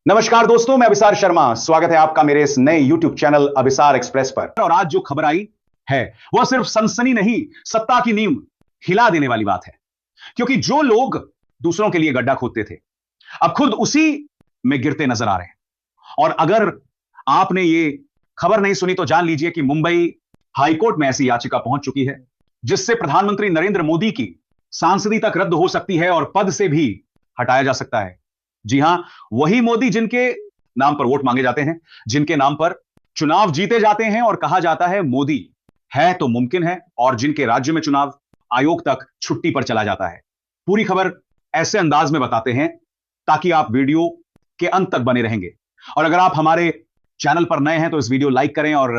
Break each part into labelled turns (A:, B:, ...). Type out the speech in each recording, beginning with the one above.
A: नमस्कार दोस्तों, मैं अभिसार शर्मा। स्वागत है आपका मेरे इस नए YouTube चैनल अभिसार एक्सप्रेस पर। और आज जो खबर आई है वह सिर्फ सनसनी नहीं, सत्ता की नींव हिला देने वाली बात है। क्योंकि जो लोग दूसरों के लिए गड्ढा खोदते थे, अब खुद उसी में गिरते नजर आ रहे हैं। और अगर आपने ये खबर नहीं सुनी तो जान लीजिए कि मुंबई हाईकोर्ट में ऐसी याचिका पहुंच चुकी है जिससे प्रधानमंत्री नरेंद्र मोदी की सांसदी तक रद्द हो सकती है और पद से भी हटाया जा सकता है। जी हां, वही मोदी जिनके नाम पर वोट मांगे जाते हैं, जिनके नाम पर चुनाव जीते जाते हैं और कहा जाता है मोदी है तो मुमकिन है, और जिनके राज्य में चुनाव आयोग तक छुट्टी पर चला जाता है। पूरी खबर ऐसे अंदाज में बताते हैं ताकि आप वीडियो के अंत तक बने रहेंगे। और अगर आप हमारे चैनल पर नए हैं तो इस वीडियो लाइक करें और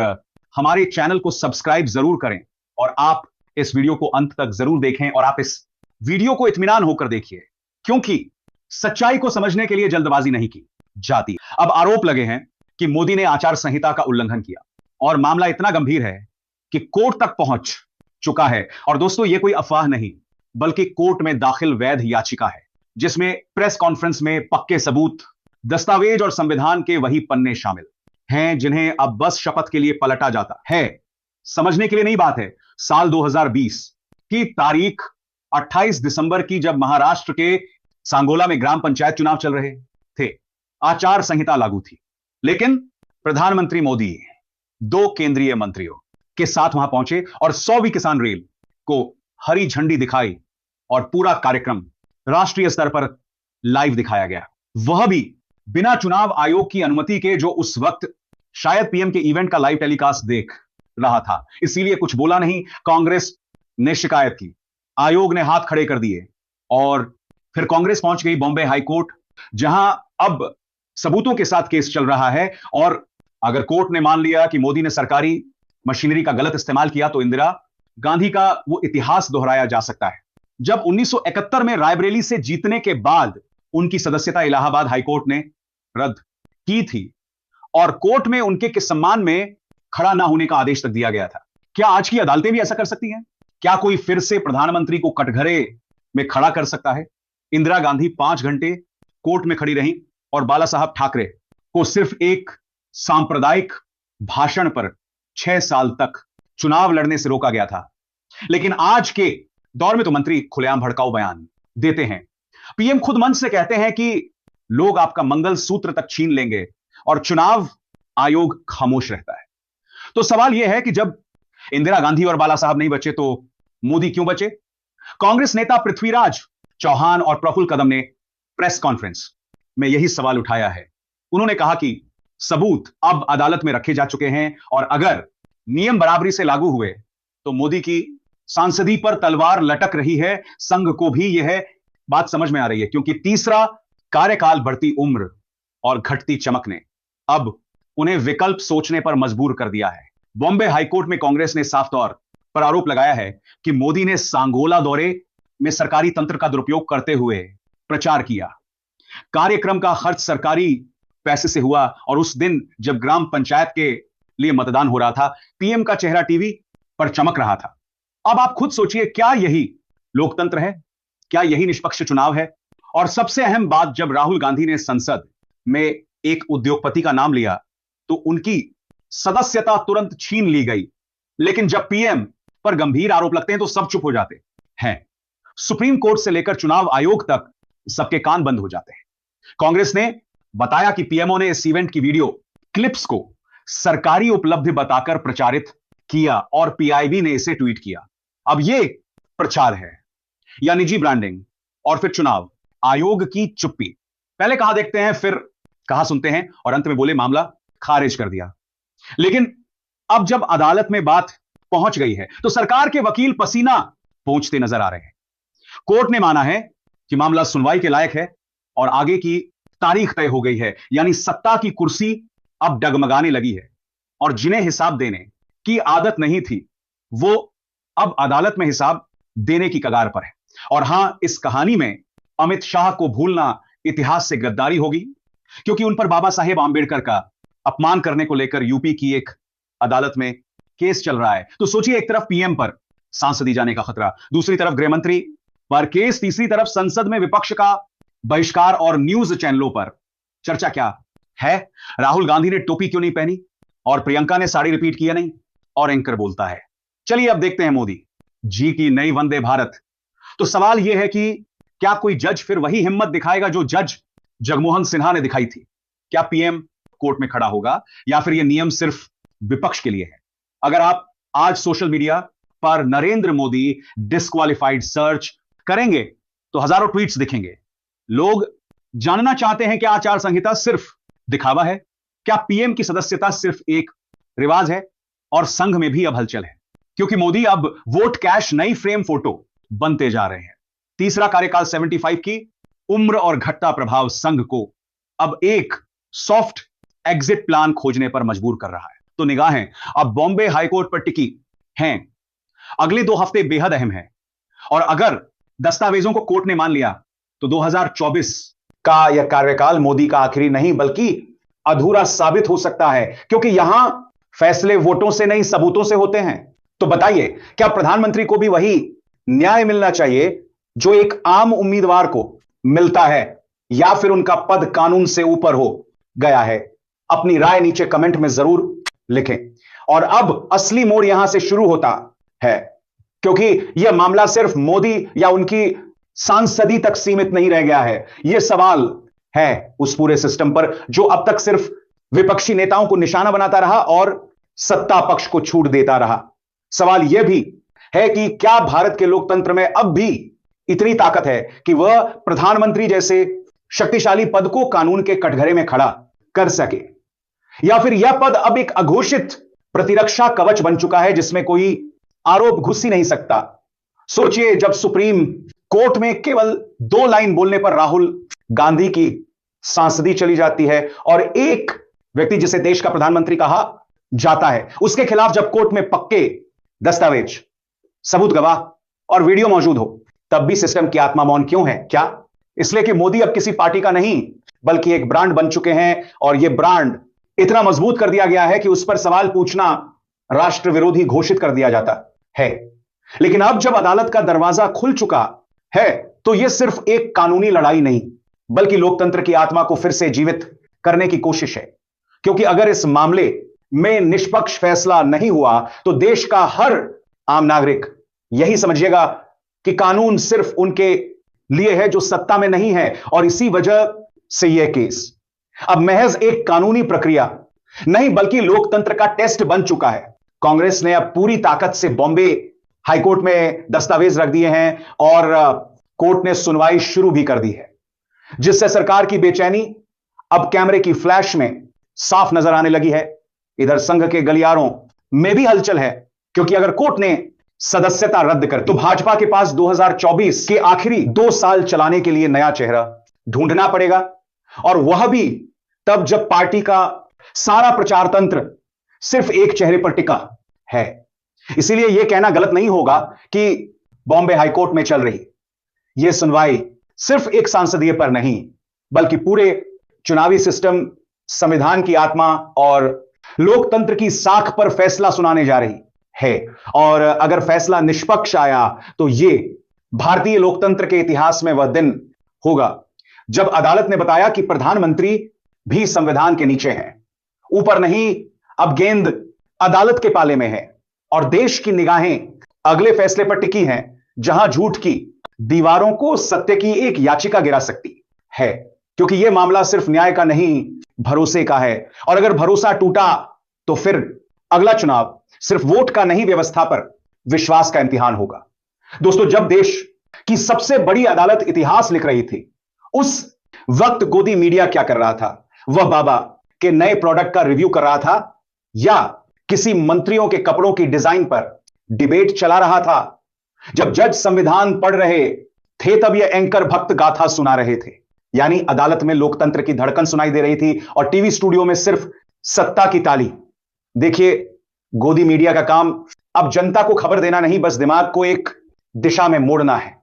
A: हमारे चैनल को सब्सक्राइब जरूर करें। और आप इस वीडियो को अंत तक जरूर देखें और आप इस वीडियो को इत्मीनान होकर देखिए, क्योंकि सच्चाई को समझने के लिए जल्दबाजी नहीं की जाती। अब आरोप लगे हैं कि मोदी ने आचार संहिता का उल्लंघन किया और मामला इतना गंभीर है कि कोर्ट तक पहुंच चुका है। और दोस्तों, यह कोई अफवाह नहीं बल्कि कोर्ट में दाखिल वैध याचिका है, जिसमें प्रेस कॉन्फ्रेंस में पक्के सबूत, दस्तावेज और संविधान के वही पन्ने शामिल हैं जिन्हें अब बस शपथ के लिए पलटा जाता है। समझने के लिए नहीं बात है, साल 2020 की तारीख 28 दिसंबर की, जब महाराष्ट्र के सांगोला में ग्राम पंचायत चुनाव चल रहे थे, आचार संहिता लागू थी। लेकिन प्रधानमंत्री मोदी 2 केंद्रीय मंत्रियों के साथ वहां पहुंचे और 100वीं किसान रेल को हरी झंडी दिखाई और पूरा कार्यक्रम राष्ट्रीय स्तर पर लाइव दिखाया गया, वह भी बिना चुनाव आयोग की अनुमति के, जो उस वक्त शायद पीएम के इवेंट का लाइव टेलीकास्ट देख रहा था। इसीलिए कुछ बोला नहीं। कांग्रेस ने शिकायत की, आयोग ने हाथ खड़े कर दिए और फिर कांग्रेस पहुंच गई बॉम्बे हाईकोर्ट, जहां अब सबूतों के साथ केस चल रहा है। और अगर कोर्ट ने मान लिया कि मोदी ने सरकारी मशीनरी का गलत इस्तेमाल किया तो इंदिरा गांधी का वो इतिहास दोहराया जा सकता है, जब 1971 में रायबरेली से जीतने के बाद उनकी सदस्यता इलाहाबाद हाईकोर्ट ने रद्द की थी और कोर्ट में उनके के सम्मान में खड़ा ना होने का आदेश तक दिया गया था। क्या आज की अदालतें भी ऐसा कर सकती हैं? क्या कोई फिर से प्रधानमंत्री को कटघरे में खड़ा कर सकता है? इंदिरा गांधी 5 घंटे कोर्ट में खड़ी रहीं और बाला साहब ठाकरे को सिर्फ एक सांप्रदायिक भाषण पर 6 साल तक चुनाव लड़ने से रोका गया था। लेकिन आज के दौर में तो मंत्री खुलेआम भड़काऊ बयान देते हैं। पीएम खुद मंच से कहते हैं कि लोग आपका मंगल सूत्र तक छीन लेंगे और चुनाव आयोग खामोश रहता है। तो सवाल यह है कि जब इंदिरा गांधी और बाला साहब नहीं बचे तो मोदी क्यों बचे? कांग्रेस नेता पृथ्वीराज चौहान और प्रफुल्ल कदम ने प्रेस कॉन्फ्रेंस में यही सवाल उठाया है। उन्होंने कहा कि सबूत अब अदालत में रखे जा चुके हैं और अगर नियम बराबरी से लागू हुए तो मोदी की सांसदी पर तलवार लटक रही है। संघ को भी यह बात समझ में आ रही है, क्योंकि तीसरा कार्यकाल, बढ़ती उम्र और घटती चमक ने अब उन्हें विकल्प सोचने पर मजबूर कर दिया है। बॉम्बे हाईकोर्ट में कांग्रेस ने साफ तौर पर आरोप लगाया है कि मोदी ने सांगोला दौरे में सरकारी तंत्र का दुरुपयोग करते हुए प्रचार किया। कार्यक्रम का खर्च सरकारी पैसे से हुआ और उस दिन जब ग्राम पंचायत के लिए मतदान हो रहा था, पीएम का चेहरा टीवी पर चमक रहा था। अब आप खुद सोचिए, क्या यही लोकतंत्र है? क्या यही निष्पक्ष चुनाव है? और सबसे अहम बात, जब राहुल गांधी ने संसद में एक उद्योगपति का नाम लिया तो उनकी सदस्यता तुरंत छीन ली गई। लेकिन जब पीएम पर गंभीर आरोप लगते हैं तो सब चुप हो जाते हैं। सुप्रीम कोर्ट से लेकर चुनाव आयोग तक सबके कान बंद हो जाते हैं। कांग्रेस ने बताया कि पीएमओ ने इस इवेंट की वीडियो क्लिप्स को सरकारी उपलब्धि बताकर प्रचारित किया और पीआईबी ने इसे ट्वीट किया। अब यह प्रचार है या निजी ब्रांडिंग? और फिर चुनाव आयोग की चुप्पी। पहले कहा देखते हैं, फिर कहा सुनते हैं और अंत में बोले मामला खारिज कर दिया। लेकिन अब जब अदालत में बात पहुंच गई है तो सरकार के वकील पसीना पोंछते नजर आ रहे हैं। कोर्ट ने माना है कि मामला सुनवाई के लायक है और आगे की तारीख तय हो गई है। यानी सत्ता की कुर्सी अब डगमगाने लगी है और जिन्हें हिसाब देने की आदत नहीं थी वो अब अदालत में हिसाब देने की कगार पर है। और हां, इस कहानी में अमित शाह को भूलना इतिहास से गद्दारी होगी, क्योंकि उन पर बाबा साहेब आंबेडकर का अपमान करने को लेकर यूपी की एक अदालत में केस चल रहा है। तो सोचिए, एक तरफ पीएम पर सांसदी जाने का खतरा, दूसरी तरफ गृहमंत्री पर केस, तीसरी तरफ संसद में विपक्ष का बहिष्कार और न्यूज चैनलों पर चर्चा क्या है? राहुल गांधी ने टोपी क्यों नहीं पहनी और प्रियंका ने साड़ी रिपीट किया नहीं और एंकर बोलता है। चलिए अब देखते हैं मोदी जी की नई वंदे भारत। तो सवाल यह है कि क्या कोई जज फिर वही हिम्मत दिखाएगा जो जज जगमोहन सिन्हा ने दिखाई थी? क्या पीएम कोर्ट में खड़ा होगा या फिर यह नियम सिर्फ विपक्ष के लिए है? अगर आप आज सोशल मीडिया पर नरेंद्र मोदी डिस्क्वालिफाइड सर्च करेंगे तो हजारों ट्वीट्स दिखेंगे। लोग जानना चाहते हैं कि आचार संहिता सिर्फ दिखावा है, क्या पीएम की सदस्यता सिर्फ एक रिवाज है? और संघ में भी अब हलचल है क्योंकि मोदी अब वोट कैश नई फ्रेम फोटो बनते जा रहे हैं। तीसरा कार्यकाल 75 की उम्र और घटता प्रभाव संघ को अब एक सॉफ्ट एग्जिट प्लान खोजने पर मजबूर कर रहा है। तो निगाहें अब बॉम्बे हाईकोर्ट पर टिकी हैं। अगले 2 हफ्ते बेहद अहम हैं और अगर दस्तावेजों को कोर्ट ने मान लिया तो 2024 का यह कार्यकाल मोदी का आखिरी नहीं बल्कि अधूरा साबित हो सकता है, क्योंकि यहां फैसले वोटों से नहीं सबूतों से होते हैं। तो बताइए, क्या प्रधानमंत्री को भी वही न्याय मिलना चाहिए जो एक आम उम्मीदवार को मिलता है, या फिर उनका पद कानून से ऊपर हो गया है? अपनी राय नीचे कमेंट में जरूर लिखें। और अब असली मोड़ यहां से शुरू होता है, क्योंकि यह मामला सिर्फ मोदी या उनकी सांसदी तक सीमित नहीं रह गया है। यह सवाल है उस पूरे सिस्टम पर जो अब तक सिर्फ विपक्षी नेताओं को निशाना बनाता रहा और सत्ता पक्ष को छूट देता रहा। सवाल यह भी है कि क्या भारत के लोकतंत्र में अब भी इतनी ताकत है कि वह प्रधानमंत्री जैसे शक्तिशाली पद को कानून के कटघरे में खड़ा कर सके, या फिर यह पद अब एक अघोषित प्रतिरक्षा कवच बन चुका है जिसमें कोई आरोप घुस ही नहीं सकता। सोचिए, जब सुप्रीम कोर्ट में केवल 2 लाइन बोलने पर राहुल गांधी की सांसदी चली जाती है और एक व्यक्ति जिसे देश का प्रधानमंत्री कहा जाता है उसके खिलाफ जब कोर्ट में पक्के दस्तावेज, सबूत, गवाह और वीडियो मौजूद हो, तब भी सिस्टम की आत्मा मौन क्यों है? क्या इसलिए कि मोदी अब किसी पार्टी का नहीं बल्कि एक ब्रांड बन चुके हैं और यह ब्रांड इतना मजबूत कर दिया गया है कि उस पर सवाल पूछना राष्ट्र विरोधी घोषित कर दिया जाता है। लेकिन अब जब अदालत का दरवाजा खुल चुका है तो यह सिर्फ एक कानूनी लड़ाई नहीं बल्कि लोकतंत्र की आत्मा को फिर से जीवित करने की कोशिश है। क्योंकि अगर इस मामले में निष्पक्ष फैसला नहीं हुआ तो देश का हर आम नागरिक यही समझिएगा कि कानून सिर्फ उनके लिए है जो सत्ता में नहीं है, और इसी वजह से यह केस अब महज एक कानूनी प्रक्रिया नहीं बल्कि लोकतंत्र का टेस्ट बन चुका है। कांग्रेस ने अब पूरी ताकत से बॉम्बे हाईकोर्ट में दस्तावेज रख दिए हैं और कोर्ट ने सुनवाई शुरू भी कर दी है, जिससे सरकार की बेचैनी अब कैमरे की फ्लैश में साफ नजर आने लगी है। इधर संघ के गलियारों में भी हलचल है, क्योंकि अगर कोर्ट ने सदस्यता रद्द कर तो भाजपा के पास 2024 के आखिरी 2 साल चलाने के लिए नया चेहरा ढूंढना पड़ेगा, और वह भी तब जब पार्टी का सारा प्रचार तंत्र सिर्फ एक चेहरे पर टिका है। इसीलिए यह कहना गलत नहीं होगा कि बॉम्बे हाईकोर्ट में चल रही यह सुनवाई सिर्फ एक सांसदीय पर नहीं बल्कि पूरे चुनावी सिस्टम, संविधान की आत्मा और लोकतंत्र की साख पर फैसला सुनाने जा रही है। और अगर फैसला निष्पक्ष आया तो यह भारतीय लोकतंत्र के इतिहास में वह दिन होगा जब अदालत ने बताया कि प्रधानमंत्री भी संविधान के नीचे हैं, ऊपर नहीं। अब गेंद अदालत के पाले में है और देश की निगाहें अगले फैसले पर टिकी हैं, जहां झूठ की दीवारों को सत्य की एक याचिका गिरा सकती है, क्योंकि यह मामला सिर्फ न्याय का नहीं भरोसे का है। और अगर भरोसा टूटा तो फिर अगला चुनाव सिर्फ वोट का नहीं, व्यवस्था पर विश्वास का इम्तिहान होगा। दोस्तों, जब देश की सबसे बड़ी अदालत इतिहास लिख रही थी उस वक्त गोदी मीडिया क्या कर रहा था? वह बाबा के नए प्रोडक्ट का रिव्यू कर रहा था या किसी मंत्रियों के कपड़ों की डिजाइन पर डिबेट चला रहा था? जब जज संविधान पढ़ रहे थे तब यह एंकर भक्त गाथा सुना रहे थे। यानी अदालत में लोकतंत्र की धड़कन सुनाई दे रही थी और टीवी स्टूडियो में सिर्फ सत्ता की ताली। देखिए, गोदी मीडिया का काम अब जनता को खबर देना नहीं, बस दिमाग को एक दिशा में मोड़ना है।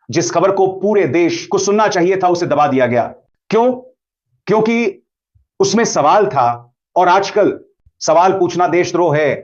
A: जिस खबर को पूरे देश को सुनना चाहिए था उसे दबा दिया गया। क्यों? क्योंकि उसमें सवाल था, और आजकल सवाल पूछना देशद्रोह है